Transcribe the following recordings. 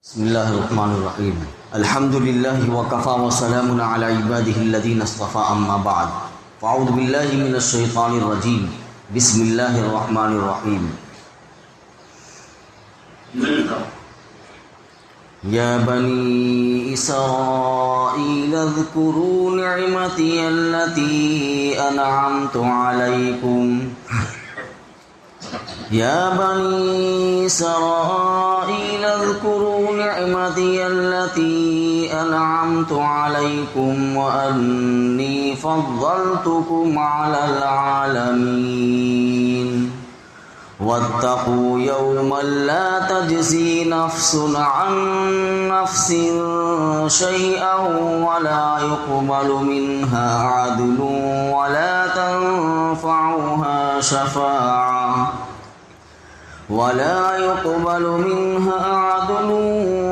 بسم اللہ الرحمن الرحیم الحمد للہ وکفا وسلام علی عباده الذین اصطفى اما بعد فاعوذ باللہ من الشیطان الرجیم بسم اللہ الرحمن الرحیم یا بنی اسرائیل اذکروا نعمتی التي انعمت علیکم يا بني إسرائيل اذكروا نعمتي التي أنعمت عليكم وأني فضلتكم على العالمين واتقوا يوما لا تجزي نفس عن نفس شيئا ولا يقبل منها عدل ولا تنفعها شفاعة ولا يقبل منها عدل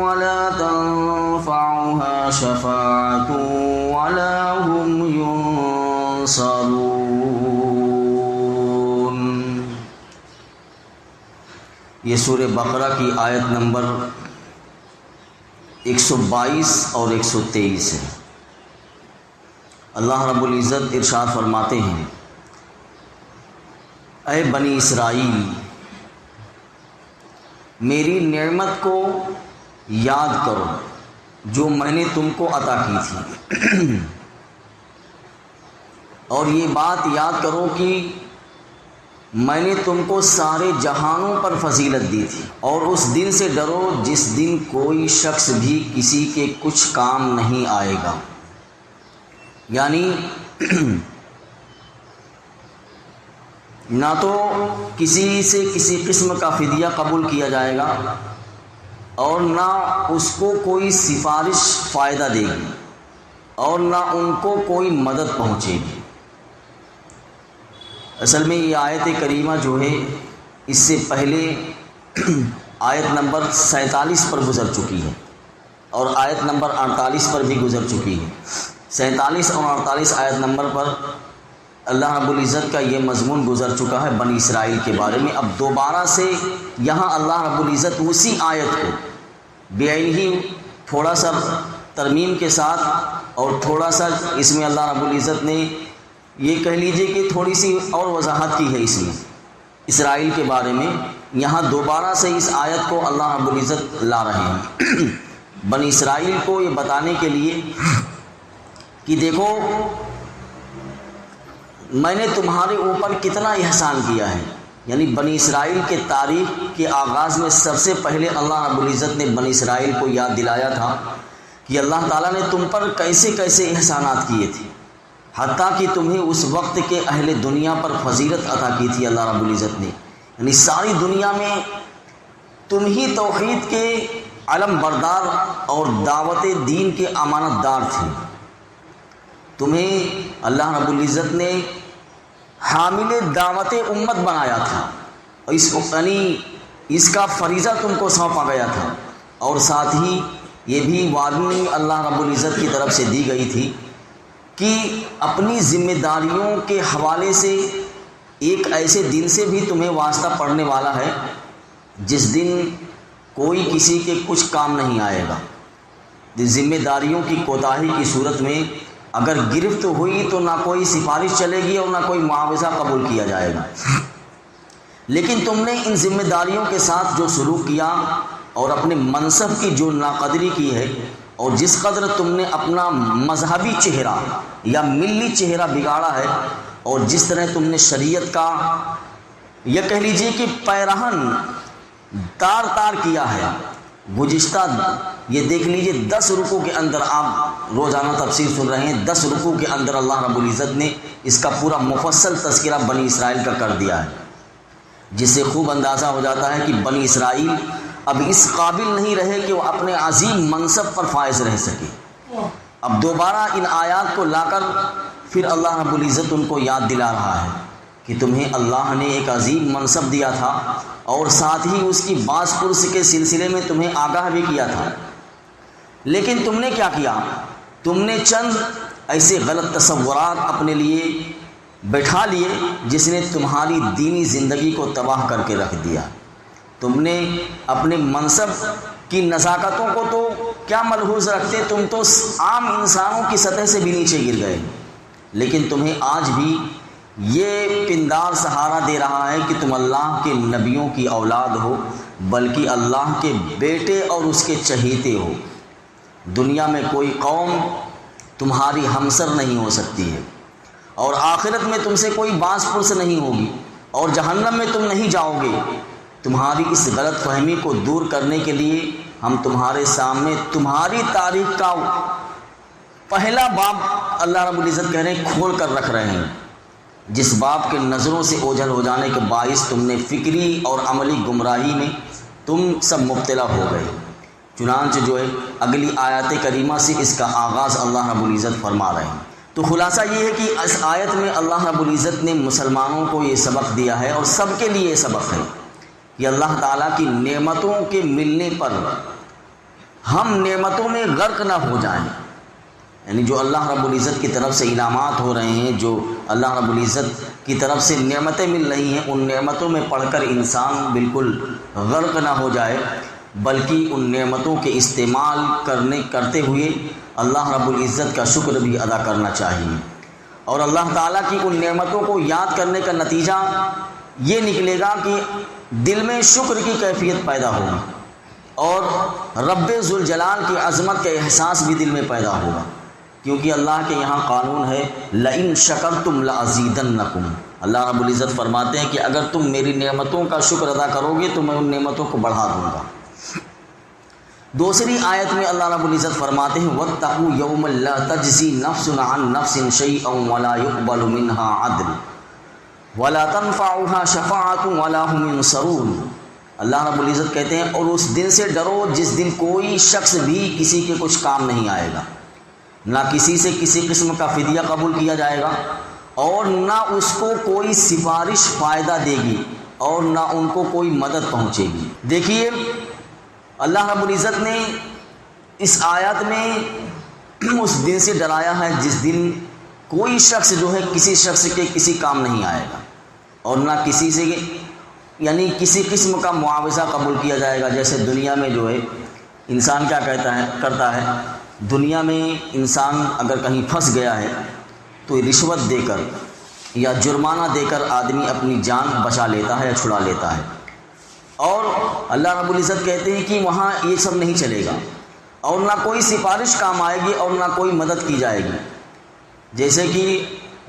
ولا تنفعها شفاعة ولا هم ينصرون۔ یہ سورہ بقرہ کی آیت نمبر 122 اور 123 ہے۔ اللہ رب العزت ارشاد فرماتے ہیں، اے بنی اسرائیل، میری نعمت کو یاد کرو جو میں نے تم کو عطا کی تھی، اور یہ بات یاد کرو کہ میں نے تم کو سارے جہانوں پر فضیلت دی تھی، اور اس دن سے ڈرو جس دن کوئی شخص بھی کسی کے کچھ کام نہیں آئے گا، یعنی نہ تو کسی سے کسی قسم کا فدیہ قبول کیا جائے گا اور نہ اس کو کوئی سفارش فائدہ دے گی اور نہ ان کو کوئی مدد پہنچے گی۔ اصل میں یہ آیت کریمہ جو ہے اس سے پہلے آیت نمبر 47 پر گزر چکی ہے اور آیت نمبر 48 پر بھی گزر چکی ہے۔ 47 اور 48 آیت نمبر پر اللہ رب العزت کا یہ مضمون گزر چکا ہے بنی اسرائیل کے بارے میں۔ اب دوبارہ سے یہاں اللہ رب العزت اسی آیت کو بعین ہی تھوڑا سا ترمیم کے ساتھ اور تھوڑا سا اس میں اللہ رب العزت نے یہ کہہ لیجئے کہ تھوڑی سی اور وضاحت کی ہے اس میں اسرائیل کے بارے میں۔ یہاں دوبارہ سے اس آیت کو اللہ رب العزت لا رہے ہیں بنی اسرائیل کو یہ بتانے کے لیے کہ دیکھو میں نے تمہارے اوپر کتنا احسان کیا ہے۔ یعنی بنی اسرائیل کے تاریخ کے آغاز میں سب سے پہلے اللہ رب العزت نے بنی اسرائیل کو یاد دلایا تھا کہ اللہ تعالیٰ نے تم پر کیسے کیسے احسانات کیے تھے، حتیٰ کہ تمہیں اس وقت کے اہل دنیا پر فضیلت عطا کی تھی اللہ رب العزت نے۔ یعنی ساری دنیا میں تم ہی توحید کے علم بردار اور دعوت دین کے امانت دار تھے، تمہیں اللہ رب العزت نے حامل دعوت امت بنایا تھا اور اس کا فریضہ تم کو سونپا گیا تھا، اور ساتھ ہی یہ بھی وارننگ اللہ رب العزت کی طرف سے دی گئی تھی کہ اپنی ذمہ داریوں کے حوالے سے ایک ایسے دن سے بھی تمہیں واسطہ پڑنے والا ہے جس دن کوئی کسی کے کچھ کام نہیں آئے گا۔ ذمہ داریوں کی کوتاہی کی صورت میں اگر گرفت ہوئی تو نہ کوئی سفارش چلے گی اور نہ کوئی معاوضہ قبول کیا جائے گا۔ لیکن تم نے ان ذمہ داریوں کے ساتھ جو سلوک کیا اور اپنے منصب کی جو ناقدری کی ہے، اور جس قدر تم نے اپنا مذہبی چہرہ یا ملی چہرہ بگاڑا ہے، اور جس طرح تم نے شریعت کا یہ کہہ لیجئے کہ پیرہن تار تار کیا ہے۔ گزشتہ یہ دیکھ لیجئے 10 رکوع کے اندر، آپ روزانہ تفسیر سن رہے ہیں، 10 رکوع کے اندر اللہ رب العزت نے اس کا پورا مفصل تذکرہ بنی اسرائیل کا کر دیا ہے، جس سے خوب اندازہ ہو جاتا ہے کہ بنی اسرائیل اب اس قابل نہیں رہے کہ وہ اپنے عظیم منصب پر فائز رہ سکے۔ اب دوبارہ ان آیات کو لا کر پھر اللہ رب العزت ان کو یاد دلا رہا ہے کہ تمہیں اللہ نے ایک عظیم منصب دیا تھا اور ساتھ ہی اس کی باز پرس کے سلسلے میں تمہیں آگاہ بھی کیا تھا، لیکن تم نے کیا کیا؟ تم نے چند ایسے غلط تصورات اپنے لیے بٹھا لیے جس نے تمہاری دینی زندگی کو تباہ کر کے رکھ دیا۔ تم نے اپنے منصب کی نزاکتوں کو تو کیا ملحوظ رکھتے، تم تو عام انسانوں کی سطح سے بھی نیچے گر گئے، لیکن تمہیں آج بھی یہ پندار سہارا دے رہا ہے کہ تم اللہ کے نبیوں کی اولاد ہو، بلکہ اللہ کے بیٹے اور اس کے چہیتے ہو۔ دنیا میں کوئی قوم تمہاری ہمسر نہیں ہو سکتی ہے، اور آخرت میں تم سے کوئی باز پرس نہیں ہوگی، اور جہنم میں تم نہیں جاؤ گے۔ تمہاری اس غلط فہمی کو دور کرنے کے لیے ہم تمہارے سامنے تمہاری تاریخ کا پہلا باب اللہ رب العزت کہہ رہے ہیں کھول کر رکھ رہے ہیں، جس باب کے نظروں سے اوجھل ہو جانے کے باعث تم نے فکری اور عملی گمراہی میں تم سب مبتلا ہو گئے۔ چنانچہ جو ہے اگلی آیات کریمہ سے اس کا آغاز اللہ رب العزت فرما رہے ہیں۔ تو خلاصہ یہ ہے کہ اس آیت میں اللہ رب العزت نے مسلمانوں کو یہ سبق دیا ہے، اور سب کے لیے یہ سبق ہے کہ اللہ تعالیٰ کی نعمتوں کے ملنے پر ہم نعمتوں میں غرق نہ ہو جائیں، یعنی جو اللہ رب العزت کی طرف سے انعامات ہو رہے ہیں، جو اللہ رب العزت کی طرف سے نعمتیں مل رہی ہیں، ان نعمتوں میں پڑھ کر انسان بالکل غرق نہ ہو جائے، بلکہ ان نعمتوں کے استعمال کرتے ہوئے اللہ رب العزت کا شکر بھی ادا کرنا چاہیے۔ اور اللہ تعالیٰ کی ان نعمتوں کو یاد کرنے کا نتیجہ یہ نکلے گا کہ دل میں شکر کی کیفیت پیدا ہوگی، اور رب ذوالجلال کی عظمت کا احساس بھی دل میں پیدا ہوگا، کیونکہ اللہ کے یہاں قانون ہے لئن شکرتم لازیدنکم۔ اللہ رب العزت فرماتے ہیں کہ اگر تم میری نعمتوں کا شکر ادا کرو گے تو میں ان نعمتوں کو بڑھا دوں گا۔ دوسری آیت میں اللہ رب العزت فرماتے ہیں واتقوا یوما لا تجزی نفس عن نفس شیئا ولا يقبل منها عدل ولا تنفعها شفاعۃ ولا هم ينصرون۔ اللہ رب العزت کہتے ہیں اور اس دن سے ڈرو جس دن کوئی شخص بھی کسی کے کچھ کام نہیں آئے گا، نہ کسی سے کسی قسم کا فدیہ قبول کیا جائے گا، اور نہ اس کو کوئی سفارش فائدہ دے گی، اور نہ ان کو کوئی مدد پہنچے گی۔ دیکھیے اللہ رب العزت نے اس آیات میں اس دن سے ڈرایا ہے جس دن کوئی شخص جو ہے کسی شخص کے کسی کام نہیں آئے گا، اور نہ کسی سے یعنی کسی قسم کا معاوضہ قبول کیا جائے گا۔ جیسے دنیا میں جو ہے انسان کیا کرتا ہے، دنیا میں انسان اگر کہیں پھنس گیا ہے تو رشوت دے کر یا جرمانہ دے کر آدمی اپنی جان بچا لیتا ہے یا چھڑا لیتا ہے، اور اللہ رب العزت کہتے ہیں کہ وہاں یہ سب نہیں چلے گا، اور نہ کوئی سفارش کام آئے گی اور نہ کوئی مدد کی جائے گی۔ جیسے کہ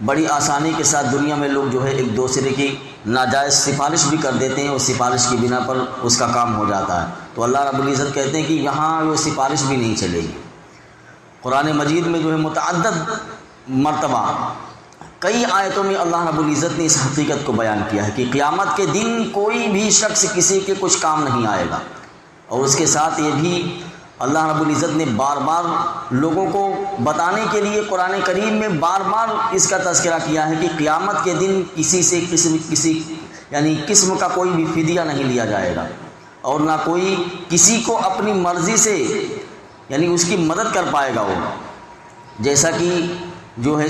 بڑی آسانی کے ساتھ دنیا میں لوگ جو ہے ایک دوسرے کی ناجائز سفارش بھی کر دیتے ہیں، اور سفارش کی بنا پر اس کا کام ہو جاتا ہے، تو اللہ رب العزت کہتے ہیں کہ یہاں وہ سفارش بھی نہیں چلے گی۔ قرآن مجید میں جو ہے متعدد مرتبہ کئی آیتوں میں اللہ رب العزت نے اس حقیقت کو بیان کیا ہے کہ قیامت کے دن کوئی بھی شخص کسی کے کچھ کام نہیں آئے گا، اور اس کے ساتھ یہ بھی اللہ رب العزت نے بار بار لوگوں کو بتانے کے لیے قرآن کریم میں بار بار اس کا تذکرہ کیا ہے کہ قیامت کے دن کسی سے قسم کا کوئی بھی فدیہ نہیں لیا جائے گا، اور نہ کوئی کسی کو اپنی مرضی سے یعنی اس کی مدد کر پائے گا وہ، جیسا کہ جو ہے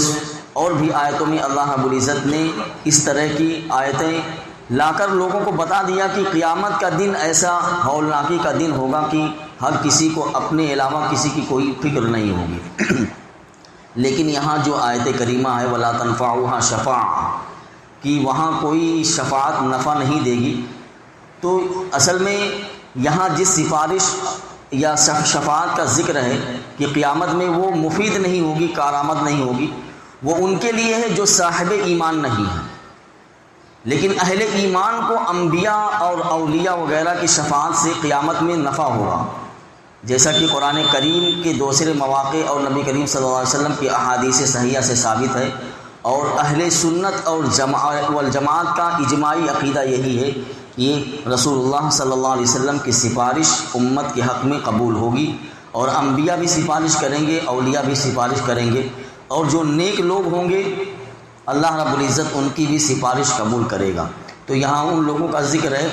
اور بھی آیتوں میں اللہ رب العزت نے اس طرح کی آیتیں لا کر لوگوں کو بتا دیا کہ قیامت کا دن ایسا ہولناکی کا دن ہوگا کہ ہر کسی کو اپنے علاوہ کسی کی کوئی فکر نہیں ہوگی۔ لیکن یہاں جو آیت کریمہ ہے وَلَا تَنْفَعُهَا شَفَاعَةٌ کہ وہاں کوئی شفاعت نفع نہیں دے گی، تو اصل میں یہاں جس سفارش یا شفاعت کا ذکر ہے کہ قیامت میں وہ مفید نہیں ہوگی، کارآمد نہیں ہوگی، وہ ان کے لیے ہے جو صاحب ایمان نہیں ہے۔ لیکن اہل ایمان کو انبیاء اور اولیاء وغیرہ کی شفاعت سے قیامت میں نفع ہوگا، جیسا کہ قرآن کریم کے دوسرے مواقع اور نبی کریم صلی اللہ علیہ وسلم کی احادیث صحیحہ سے ثابت ہے، اور اہل سنت اور والجماعت کا اجماعی عقیدہ یہی ہے کہ رسول اللہ صلی اللہ علیہ وسلم کی سفارش امت کے حق میں قبول ہوگی، اور انبیاء بھی سفارش کریں گے، اولیاء بھی سفارش کریں گے، اور جو نیک لوگ ہوں گے اللہ رب العزت ان کی بھی سفارش قبول کرے گا۔ تو یہاں ان لوگوں کا ذکر ہے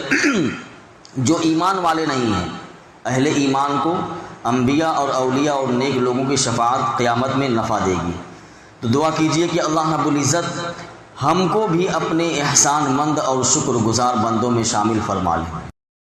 جو ایمان والے نہیں ہیں، اہل ایمان کو انبیاء اور اولیاء اور نیک لوگوں کی شفاعت قیامت میں نفع دے گی۔ تو دعا کیجئے کہ اللہ رب العزت ہم کو بھی اپنے احسان مند اور شکر گزار بندوں میں شامل فرما لیں۔